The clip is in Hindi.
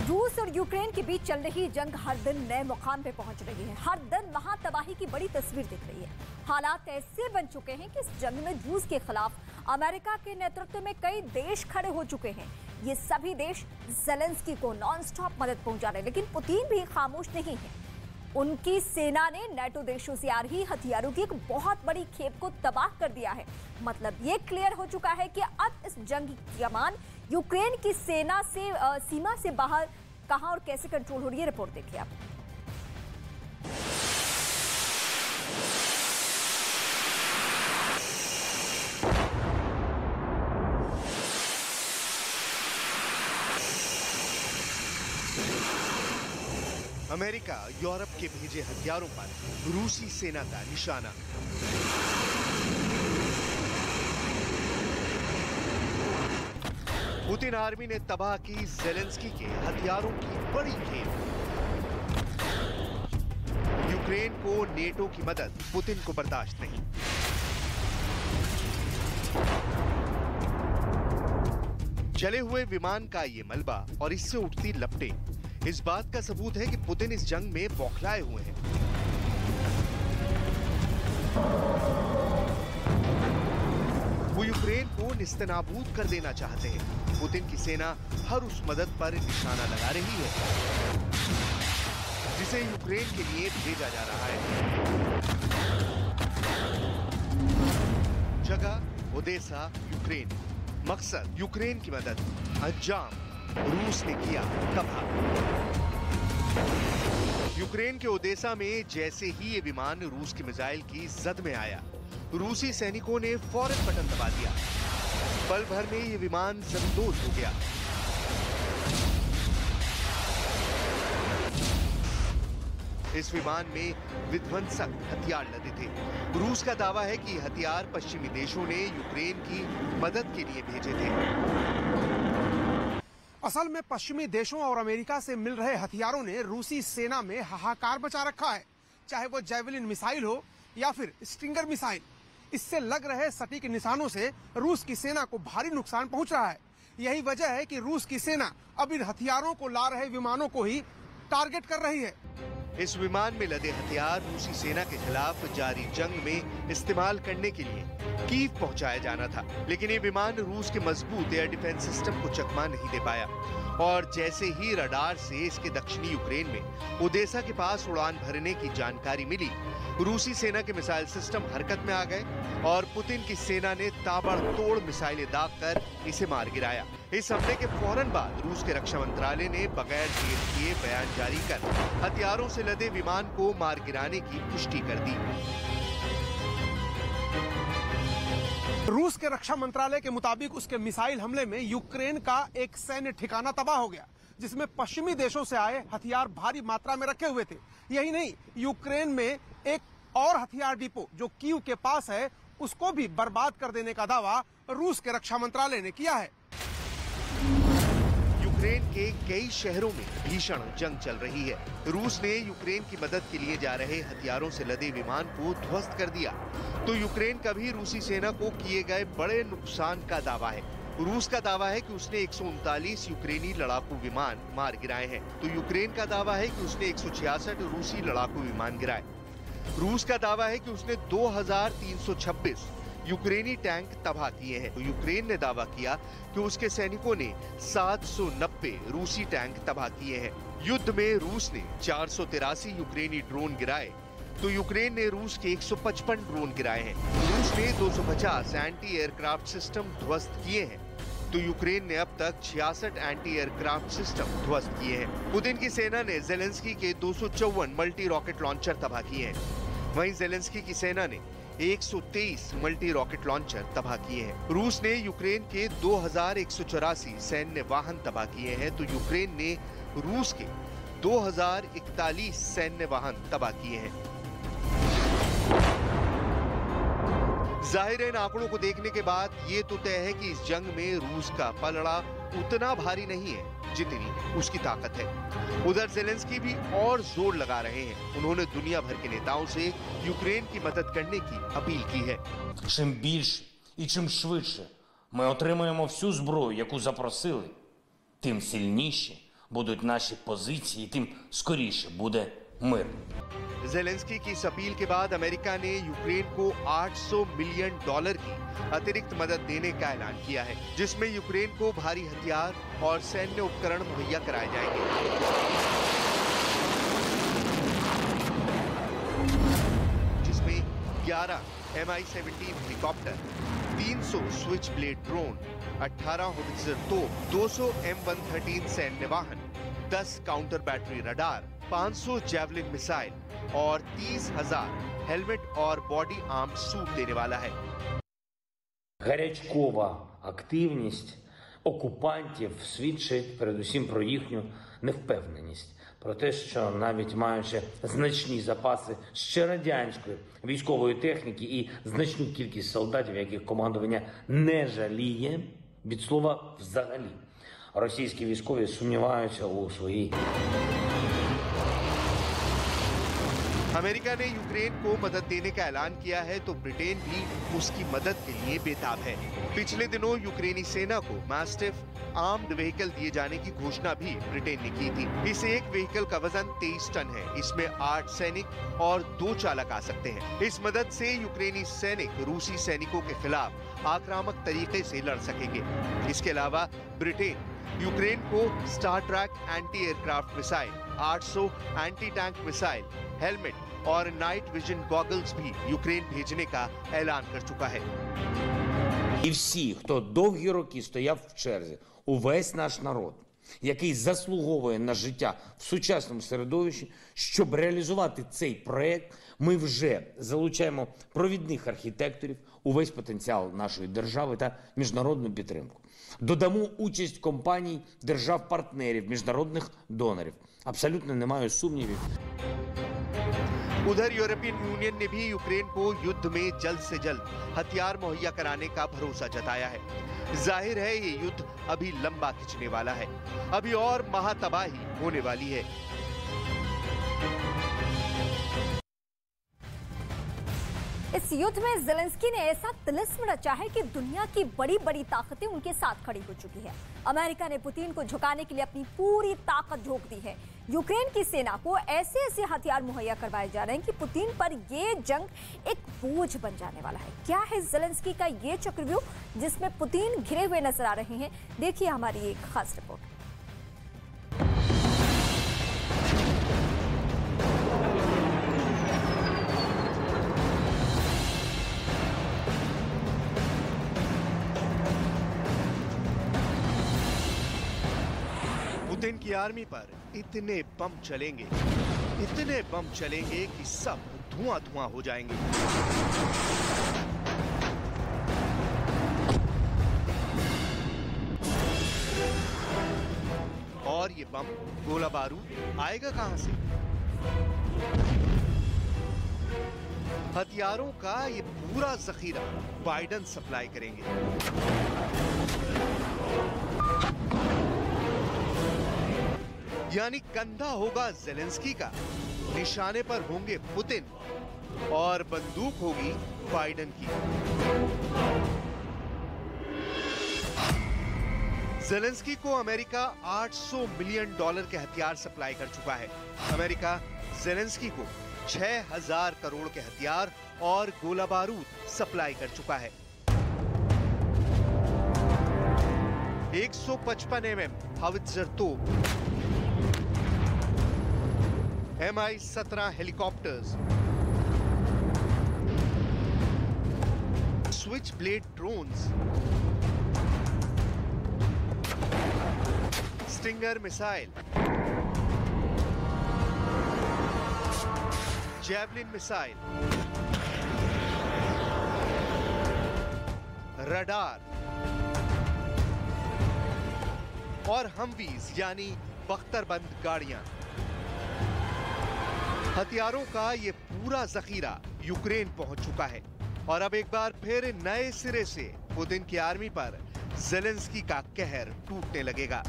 रूस और यूक्रेन के बीच चल रही जंग हर दिन नए मुकाम पे पहुंच रही है। हर दिन वहां तबाही की बड़ी तस्वीर दिख रही है। हालात ऐसे बन चुके हैं कि इस जंग में रूस के खिलाफ अमेरिका के नेतृत्व में कई देश खड़े हो चुके हैं। ये सभी देश ज़ेलेंस्की को नॉनस्टॉप मदद पहुंचा रहे हैं, लेकिन पुतिन भी खामोश नहीं है। उनकी सेना ने नाटो देशों से आ रही हथियारों की एक बहुत बड़ी खेप को तबाह कर दिया है। मतलब ये क्लियर हो चुका है कि अब इस जंग की कमान यूक्रेन की सेना से सीमा से बाहर कहां और कैसे कंट्रोल हो रही है। रिपोर्ट देखिए आप। अमेरिका यूरोप के भेजे हथियारों पर रूसी सेना का निशाना। पुतिन आर्मी ने तबाह की ज़ेलेंस्की के हथियारों की बड़ी खेप। यूक्रेन को नेटो की मदद पुतिन को बर्दाश्त नहीं। जले हुए विमान का ये मलबा और इससे उठती लपटें इस बात का सबूत है कि पुतिन इस जंग में बौखलाए हुए हैं। वो यूक्रेन को निस्तनाबूद कर देना चाहते हैं। पुतिन की सेना हर उस मदद पर निशाना लगा रही है जिसे यूक्रेन के लिए भेजा जा रहा है। जगह ओडेसा, यूक्रेन। मकसद यूक्रेन की मदद। अंजाम रूस ने किया तबाह। यूक्रेन के ओडेसा में जैसे ही ये विमान रूस की मिसाइल की जद में आया, रूसी सैनिकों ने फौरन बटन दबा दिया। पल भर में ये विमान जमदोज हो गया। इस विमान में विध्वंसक हथियार लदे थे। रूस का दावा है कि हथियार पश्चिमी देशों ने यूक्रेन की मदद के लिए भेजे थे। असल में पश्चिमी देशों और अमेरिका से मिल रहे हथियारों ने रूसी सेना में हाहाकार मचा रखा है। चाहे वो जैवलिन मिसाइल हो या फिर स्टिंगर मिसाइल, इससे लग रहे सटीक निशानों से रूस की सेना को भारी नुकसान पहुंच रहा है। यही वजह है कि रूस की सेना अब इन हथियारों को ला रहे विमानों को ही टारगेट कर रही है। इस विमान में लदे हथियार रूसी सेना के खिलाफ जारी जंग में इस्तेमाल करने के लिए कीव पहुंचाया जाना था, लेकिन ये विमान रूस के मजबूत एयर डिफेंस सिस्टम को चकमा नहीं दे पाया। और जैसे ही रडार से इसके दक्षिणी यूक्रेन में ओडेसा के पास उड़ान भरने की जानकारी मिली, रूसी सेना के मिसाइल सिस्टम हरकत में आ गए और पुतिन की सेना ने ताबड़तोड़ मिसाइलें दागकर इसे मार गिराया। इस हमले के फौरन बाद रूस के रक्षा मंत्रालय ने बगैर देर किए बयान जारी कर हथियारों से लदे विमान को मार गिराने की पुष्टि कर दी। रूस के रक्षा मंत्रालय के मुताबिक उसके मिसाइल हमले में यूक्रेन का एक सैन्य ठिकाना तबाह हो गया, जिसमें पश्चिमी देशों से आए हथियार भारी मात्रा में रखे हुए थे। यही नहीं, यूक्रेन में एक और हथियार डिपो जो कीव के पास है, उसको भी बर्बाद कर देने का दावा रूस के रक्षा मंत्रालय ने किया है। यूक्रेन के कई शहरों में भीषण जंग चल रही है। रूस ने यूक्रेन की मदद के लिए जा रहे हथियारों से लदे विमान को ध्वस्त कर दिया, तो यूक्रेन का भी रूसी सेना को किए गए बड़े नुकसान का दावा है। रूस का दावा है कि उसने 139 यूक्रेनी लड़ाकू विमान मार गिराए हैं, तो यूक्रेन का दावा है कि उसने 166 रूसी लड़ाकू विमान गिराए। रूस का दावा है कि उसने 2326 यूक्रेनी टैंक तबाह किए हैं, तो यूक्रेन ने दावा किया कि उसके सैनिकों ने 790 रूसी टैंक तबाह किए हैं। युद्ध में रूस ने 483 यूक्रेनी ड्रोन गिराए, तो यूक्रेन ने रूस के 155 ड्रोन गिराए हैं। रूस ने 250 एंटी एयरक्राफ्ट सिस्टम ध्वस्त किए हैं, तो यूक्रेन ने अब तक 66 एंटी एयरक्राफ्ट सिस्टम ध्वस्त किए हैं। पुतिन की सेना ने ज़ेलेंस्की के 254 मल्टी रॉकेट लॉन्चर तबाह किए हैं। वहीं ज़ेलेंस्की की सेना ने 123 मल्टी रॉकेट लॉन्चर तबाह किए हैं। रूस ने यूक्रेन के 2184 सैन्य वाहन तबाह किए हैं, तो यूक्रेन ने रूस के 2041 सैन्य वाहन तबाह किए हैं। जाहिर है, इन आंकड़ों को देखने के बाद ये तो तय है कि इस जंग में रूस का पलड़ा उतना भारी नहीं है जितनी उसकी ताकत है। उधर ज़ेलेंस्की भी और जोर लगा रहे हैं। उन्होंने दुनिया भर के नेताओं से यूक्रेन की मदद करने की अपील की है। Чим більше і чим швидше ми отримаємо всю зброю, яку запросили, тим сильніші будуть наші позиції, тим скоріше буде мир. जेलेंस्की की इस अपील के बाद अमेरिका ने यूक्रेन को $800 मिलियन की अतिरिक्त मदद देने का ऐलान किया है, जिसमें यूक्रेन को भारी हथियार और सैन्य उपकरण मुहैया कराए जाएंगे। जिसमें 11 Mi-17 helicopter, 300 switch blade drone, 18 howitzer तोप, 200 M113 सैन्य वाहन, 10 counter battery radar, 500 javelin missile और 30,000 हेलमेट और बॉडी आर्म सूट देने वाला है। Гарячкова активність окупантів свідчить передусім про їхню невпевненість, про те, що навіть маючи значні запаси ще радянської військової техніки і значну кількість солдатів, яких командування не жаліє, від слова взагалі, російські військові сумніваються у своїй. अमेरिका ने यूक्रेन को मदद देने का ऐलान किया है तो ब्रिटेन भी उसकी मदद के लिए बेताब है। पिछले दिनों यूक्रेनी सेना को मैस्टिफ आर्म्ड व्हीकल दिए जाने की घोषणा भी ब्रिटेन ने की थी। इस एक व्हीकल का वजन 23 टन है। इसमें 8 सैनिक और 2 चालक आ सकते हैं। इस मदद से यूक्रेनी सैनिक रूसी सैनिकों के खिलाफ आक्रामक तरीके से लड़ सकेंगे। इसके अलावा ब्रिटेन यूक्रेन को Star Trek anti aircraft missile, 800 anti tank missile, helmet और नाइट विजन गॉगल्स भी यूक्रेन भेजने का ऐलान कर चुका है। І всі, хто довгі роки стояв в черзі, увесь наш народ, який заслуговує на життя в сучасному середовищі, щоб реалізувати цей проект, ми вже залучаємо провідних архітекторів, увесь потенціал нашої держави та міжнародну підтримку. Додамо участь компаній, держав-партнерів, міжнародних донорів. Абсолютно немає сумнівів. उधर यूरोपियन यूनियन ने भी यूक्रेन को युद्ध में जल्द से जल्द हथियार मुहैया कराने का भरोसा जताया है। जाहिर है ये युद्ध अभी लंबा खिंचने वाला है, अभी और महातबाही होने वाली है। इस युद्ध में जेलेंस्की ने ऐसा तिलिस्म रचा है कि दुनिया की बड़ी बड़ी ताकतें उनके साथ खड़ी हो चुकी है। अमेरिका ने पुतिन को झुकाने के लिए अपनी पूरी ताकत झोंक दी है। यूक्रेन की सेना को ऐसे ऐसे हथियार मुहैया करवाए जा रहे हैं कि पुतिन पर ये जंग एक बोझ बन जाने वाला है। क्या है जेलेंस्की का ये चक्रव्यूह जिसमें पुतिन घिरे हुए नजर आ रहे हैं? देखिए हमारी एक खास रिपोर्ट। पुतिन की आर्मी पर इतने बम चलेंगे कि सब धुआं धुआं हो जाएंगे। और ये बम, गोला बारूद आएगा कहां से? हथियारों का ये पूरा जखीरा बाइडेन सप्लाई करेंगे। यानी कंधा होगा जेलेंस्की का, निशाने पर होंगे पुतिन और बंदूक होगी बाइडेन की। जेलेंस्की को अमेरिका $800 मिलियन के हथियार सप्लाई कर चुका है। अमेरिका जेलेंस्की को 6,000 करोड़ के हथियार और गोला बारूद सप्लाई कर चुका है। 155 mm हावित्जर तोप, Mi-17 helicopters, switch blade drones, stinger missile, javelin missile, radar और हमवीज यानी बख्तरबंद गाड़ियां। हथियारों का ये पूरा जखीरा यूक्रेन पहुंच चुका है और अब एक बार फिर नए सिरे से पुतिन की आर्मी पर जेलेंस्की का कहर टूटने लगेगा।